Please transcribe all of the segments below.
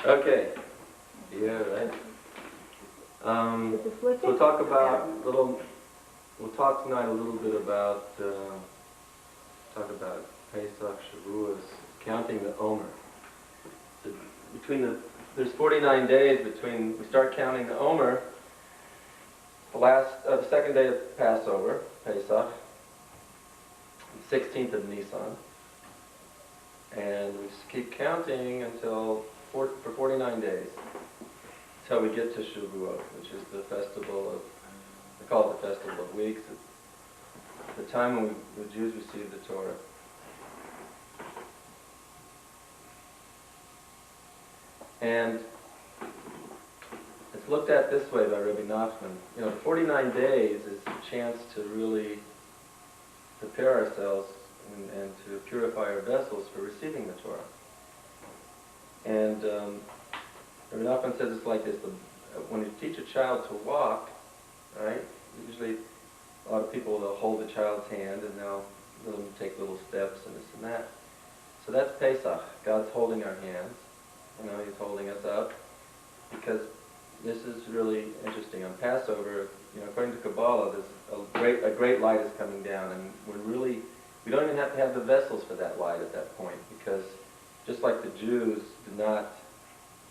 Okay. Yeah, right. So we'll talk about we'll talk tonight a little bit about, Pesach, Shavuos, counting the Omer. So there's 49 days between, we start counting the Omer, the second day of Passover, Pesach, the 16th of Nisan, and we just keep counting for 49 days, until we get to Shavuot, which is the festival of, we call it the Festival of Weeks. It's the time when the Jews received the Torah. And it's looked at this way by Rabbi Nachman. You know, the 49 days is a chance to really prepare ourselves and to purify our vessels for receiving the Torah. And Rabbi Nachman says it's like this: when you teach a child to walk, right? Usually, a lot of people, they'll hold the child's hand and they'll let them take little steps and this and that. So that's Pesach. God's holding our hands. You know, He's holding us up, because this is really interesting. On Passover, you know, according to Kabbalah, there's a great light is coming down, and we don't even have to have the vessels for that light at that point, because just like the Jews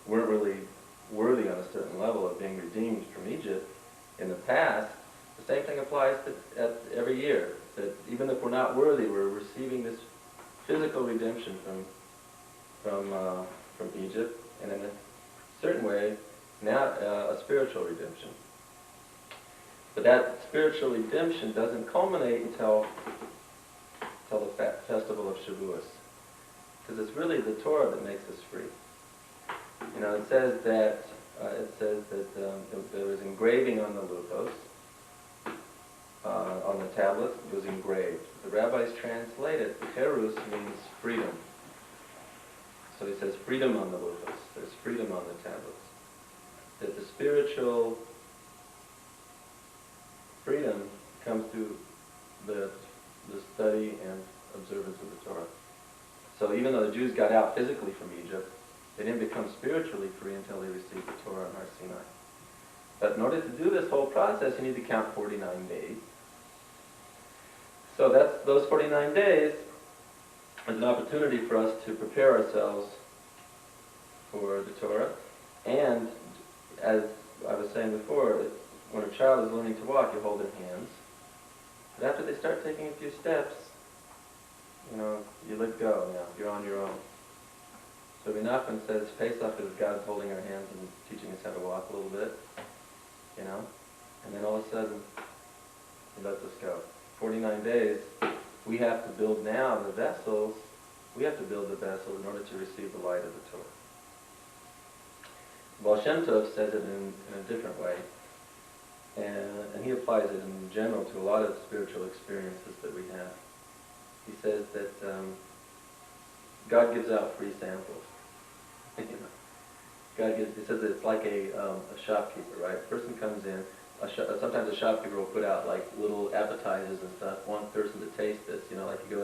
weren't really worthy on a certain level of being redeemed from Egypt in the past, the same thing applies to every year. That even if we're not worthy, we're receiving this physical redemption from Egypt, and in a certain way, now a spiritual redemption. But that spiritual redemption doesn't culminate until the festival of Shavuos, because it's really the Torah that makes us free. You know, it says that there was engraving on the luchos, on the tablets. It was engraved. The rabbis translate it. Terus means freedom. So he says freedom on the luchos. There's freedom on the tablets. That the spiritual freedom comes through the study and observance of the Torah. So even though the Jews got out physically from Egypt, they didn't become spiritually free until they received the Torah on Har Sinai. But in order to do this whole process, you need to count 49 days. So those 49 days is an opportunity for us to prepare ourselves for the Torah. And as I was saying before, when a child is learning to walk, you hold their hands. But after they start taking a few steps, you know, you let go now. You're on your own. So Rabbi Nachman says Pesach is God's holding our hands and teaching us how to walk a little bit, you know, and then all of a sudden He lets us go. 49 days, we have to build now the vessels. We have to build the vessel in order to receive the light of the Torah. Baal Shem Tov says it in a different way, and he applies it in general to a lot of spiritual experiences that we have. He says that God gives out free samples. You know, he says it's like a shopkeeper, right? A person comes in, sometimes a shopkeeper will put out like little appetizers and stuff, want a person to taste this, you know, like you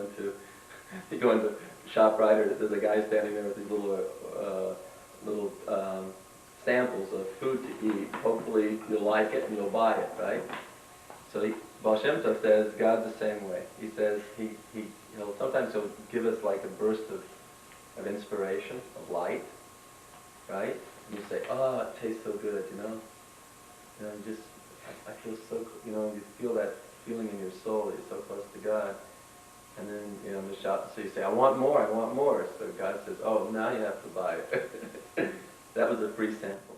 go into ShopRite, there's a guy standing there with these little samples of food to eat. Hopefully you'll like it and you'll buy it, right? So Baal Shem Tov says God's the same way. He says sometimes he'll give us like a burst of inspiration, of light, right? And you say, oh, it tastes so good, you know? You know, I feel so, you know, you feel that feeling in your soul that you're so close to God. And then, you know, in the shop, so you say, I want more. So God says, oh, now you have to buy it. That was a free sample.